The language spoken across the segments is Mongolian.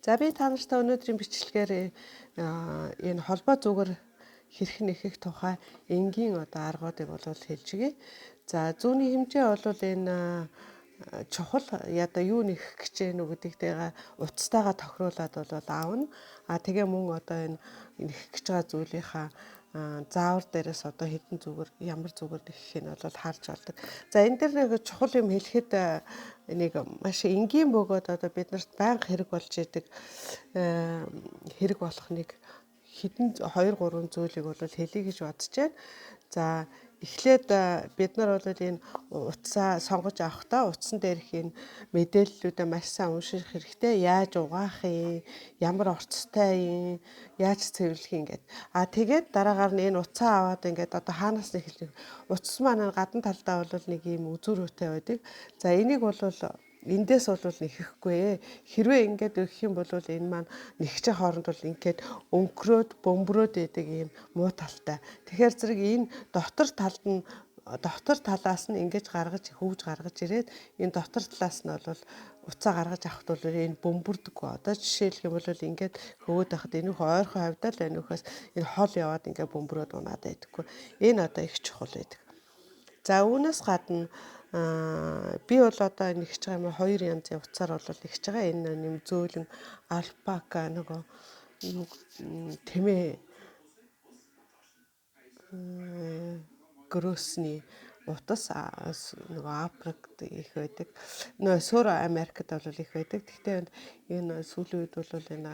За би та нартай өнөөдрийн бичлэгээр энэ холбоо зүгээр хэрхэн нэхэх тухай энгийн аргуудыг бол хэлж өгье. За зүүнний хэмжээ бол энэ чухал юу нэхэх гэж байна уу гэдэгтэйгээ утастайгаа тохируулаад бол аавна. Тэгээ мөн энэ нэхэх гэж байгаа зүйлийнхаа заавар дээрээс хэдэн зүгээр ямар зүгээр нэхэх нь бол харж болдог. За энэ дээр нэг чухал юм хэлэхэд нэг маш энгийн бөгөөд бид нарт байнга хэрэг болж идэг хэрэг болох нэг хэдэн 2 3 зүйлийг бол хэлье гэж бодож байна. За эхлээд бид нар бол энэ утсаа сонгож авахдаа утсан дээрх энэ мэдээллүүдээ маш сайн унших хэрэгтэй. Яаж угаах юм, ямар орцтой юм, яаж цэвэрлэх юм гээд. Тэгээд дараагаар нь энэ утсаа аваад ингээд хаанаас нэг утас маань гадна талдаа бол нэг юм үзүүрүүтэй байдаг. За энийг бол эндээс бол нэхэхгүй. Хэрвээ ингээд өгөх юм бол энэ маань нэгч хооронд бол ингээд өнгөрөөд бөмбөрөөд байдаг ийм муу талтай. Тэгэхээр зэрэг энэ дотор талаас нь ингэж хөвж гаргаж ирээд энэ дотор талаас нь бол уцаа гаргаж авахд бол энэ бөмбөрдөггүй. Жишээлх юм бол ингээд хөвөөд байхад энэ ойрхон хавьдаа л байна ухаас энэ хол яваад ингээд бөмбөрөөд унаад байдаггүй. Энэ их чухал байдаг. За үүнээс гадна би бол нэгж байгаа юм 2 янзын утсаар бол нэгж байгаа. Энэ нэм зөөлөн альпака нөгөө тэмээ гросны утас нөгөө Африкт их байдаг. Нөгөө Суур Америкт бол их байдаг. Гэхдээ энэ сүүлийн үед бол энэ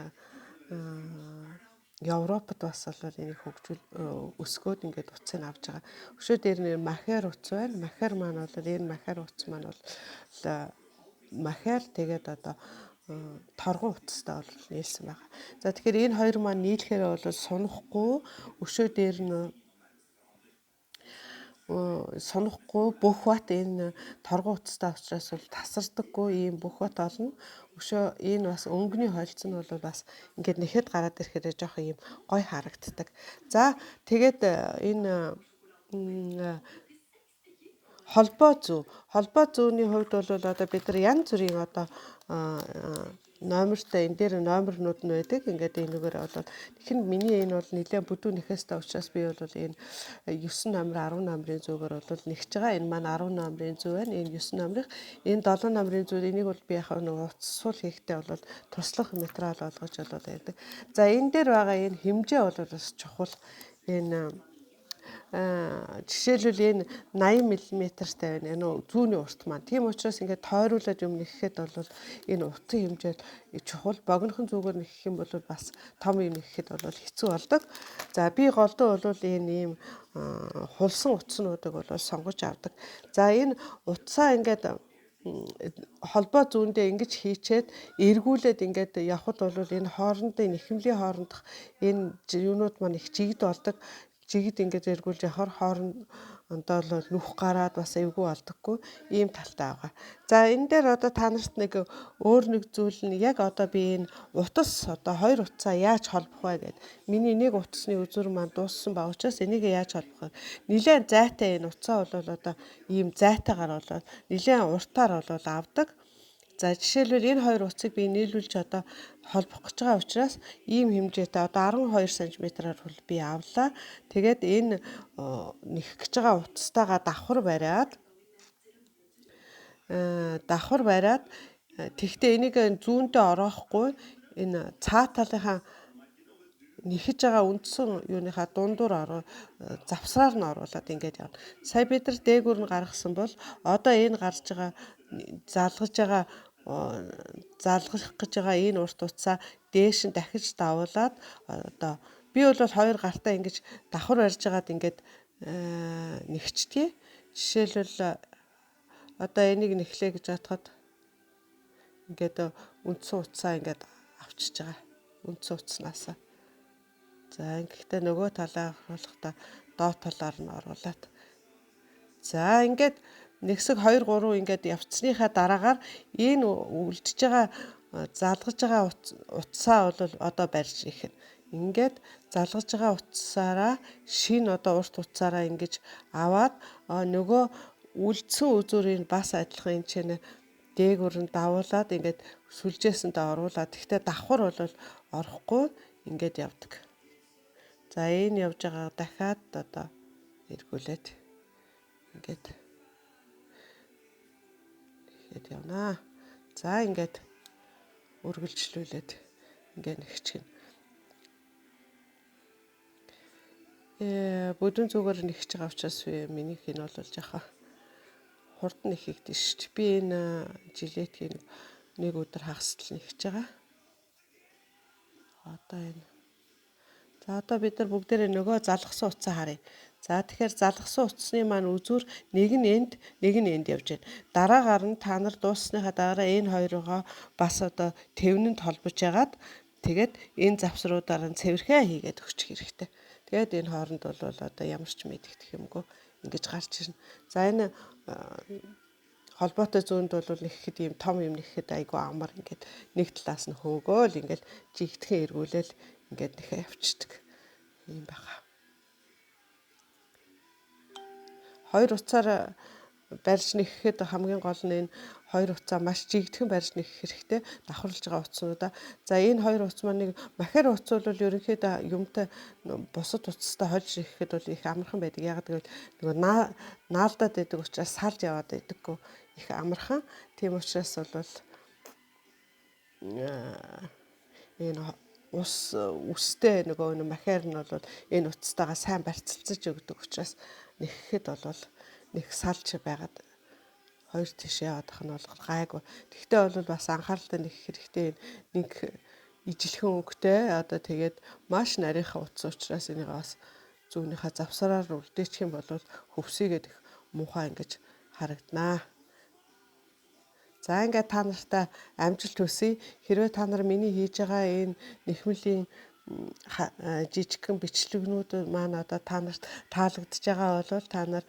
Европод бас бол энийг хөгжүүл өсгөөд ингээд утсыг авч байгаа. Өшөө дээр нэр махер утас байна. Махер маань бол энэ махер утас маань бол махер тэгээд торгон утастай бол нийлсэн байгаа. За тэгэхээр энэ хоёр маань нийлэхээр бол сунахгүй өшөө дээр нь бүх бат энэ торгон утастай учраас бол тасардаггүй ийм бүх бат олно. Өшөө энэ бас өнгөний хойлцол нь бол бас ингээд нэхэд гараад ирэхээр жоох ийм гой харагддаг. За тэгээд энэ холбоо зүүнний хувьд бол бид нар янз бүрийн номертой энэ дээр номернууд нь байдаг. Ингээд энэгээр бол тэгэхээр миний энэ бол нэлээд бүдүү нэхэстэй учраас би бол энэ 9 номер 10 номерын зүүгээр бол нэгж байгаа. Энэ маань 10 номерын зүү байна. Энэ 9 номерын энэ 7 номерын зүү энийг бол би яхаа нэг утас суул хийхдээ бол туслах материал олгож бол ярьдаг. За энэ дээр байгаа энэ хэмжээ бол бас чухал. Энэ жишээлбэл энэ 80 мм-тай байна. Энэ зүүнний урт маань. Тийм учраас ингээд тойруулаад юм нэхэхэд бол энэ утсан хэмжээ чухал. Богинохон зүгээр нэхэх юм бол бас том юм нэхэхэд бол хэцүү болдог. За би голдуу бол энэ ийм хулсан утаснуудыг бол сонгож авдаг. За энэ утсаа ингээд холбоо зүүндээ ингэж хийчээд эргүүлээд ингээд явхад бол энэ хоорондын нэхэмлийн хоорондох энэ юунууд маань их жигд болдог. Жигд ингээд эргүүлж явахаар хоорондоо л нүх гараад бас эвгүй болдоггүй ийм талтай байгаа. За энэ дээр та нарт нэг өөр нэг зүйл нь яг би энэ утас 2 утсаа яаж холбох вэ гэд. Миний нэг утасны үзүүр маань дууссан ба учраас энийг яаж холбох вэ? Нилээн зайтай энэ утсаа бол ийм зайтайгаар бол нилээн уртаар бол авдаг. За жишээлбэл энэ 2 утсыг би нийлүүлж холбох гэж байгаа учраас ийм хэмжээтэй 12 см-аар бол би авлаа. Тэгээд энэ нэхэх гэж байгаа утастайгаа давхар бариад тэгтээ энийг зүүндээ ороохгүй энэ цаа талынхаа нэхэж байгаа үндсэн юуныхаа дундуур завсраар нь оруулаад ингээд явна. Сая бид нар дээгүүр нь гаргасан бол энэ гарч байгаа залгах гэж байгаа энэ урт утсаа дээш нь дахиж давуулаад би бол 2 гартаа ингэж давхар барьж байгаад ингээд нэгчтгий. Жишээлбэл энийг нэхлээ гэж бодоход ингээд үндсэн утсаа ингээд авчиж байгаа. Үндсэн утаснаас. За ингэхдээ нөгөө талаа оруулахдаа доод талаар нь оруулаад. За ингээд нэгсэг 2 3 ингээд явцсныхаа дараагаар энэ үлдчихэж байгаа залгаж байгаа утсаа бол барьж ирэх. Ингээд залгаж байгаа утсаараа шинэ урт утсаараа ингэж аваад нөгөө үлдсэн үзүүрийн бас адилхан энэ чинь дээгүүр нь давуулаад ингээд сүлжээсэндээ оруулаад тэгтээ давхар бол орохгүй ингээд явдаг. За энэ явж байгаа дахиад одоо эргүүлээд ингээд явнаа. За ингээд үргэлжлүүлээд ингээд нэгчихнэ. Бүдүүн зүгээр нэгж байгаа учраас минийх нь бол жаахан хурдан нэхэгдэж ш. Би энэ жилетийн нэг өдөр хагасдал нэгж байгаа. Одоо энэ. За одоо бид нар бүгдээрээ нөгөө залгсан утсаа харъя. За тэгэхээр залгсан утасны маань үзүүр нэг нь энд явж байна. Дараагаар нь та нар дууссныхаа дараа энэ хоёроо бас одоо тэвнэнд холбож ягаад тэгээд энэ завсруудаар нь цэвэрхэн хийгээд өгчих хэрэгтэй. Тэгээд энэ хооронд бол одоо ямар ч мэдэгдэх юмгүй ингэж гарч ирнэ. За энэ холбоотой зүүнд бол нэхэхэд ийм том юм нэхэхэд айгүй амар ингээд нэг талаас нь хөөгөөл ингээд жигдхэн эргүүлээл ингээд нэхэ явчихдаг юм байна. Хоёр уцаар барьж нэхэхэд хамгийн гол нь энэ хоёр уцаа маш жигдхэн барьж нэхэх хэрэгтэй. Давхарлаж байгаа утаснуудаа. За энэ хоёр утас маань нэг махер утас бол ерөнхийдөө юмтай бусад утастай хольж нэхэхэд бол их амархан байдаг. Яг гэвэл нөгөө наалдаад байдаг учраас салж яваад байдаггүй их амархан. Тийм учраас бол энэ үстэй нөгөө махер нь бол энэ утастайгаа сайн барьцалцаж өгдөг учраас нэхэхэд бол нэг салж байгаад хоёр тишээ яваадах нь бол гайгүй. Тэгтээ бол бас анхааралтай нэхэх хэрэгтэй нэг ижилхэн өнгөтэй одоо тэгээд маш нарийнхан утас учраас энийг бас зүүнийхээ завсараар үлдээчих юм бол хөвсөйгээд их муухай ингэж харагданаа. За ингээд та нартай амжилт хүсье. Хэрвээ та нар миний хийж байгаа энэ нэхмэлийн жижигхэн бичлэгнүүд маань одоо та нарт таалагдж байгаа бол та нар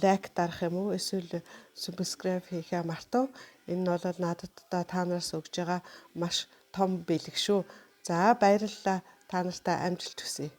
лайк дарах юм уу эсвэл субскрайб хийхээ мартав. Энэ нь бол надад та нараас өгж байгаа маш том бэлэг шүү. За баярлалаа. Та нартай амжилт хүсье.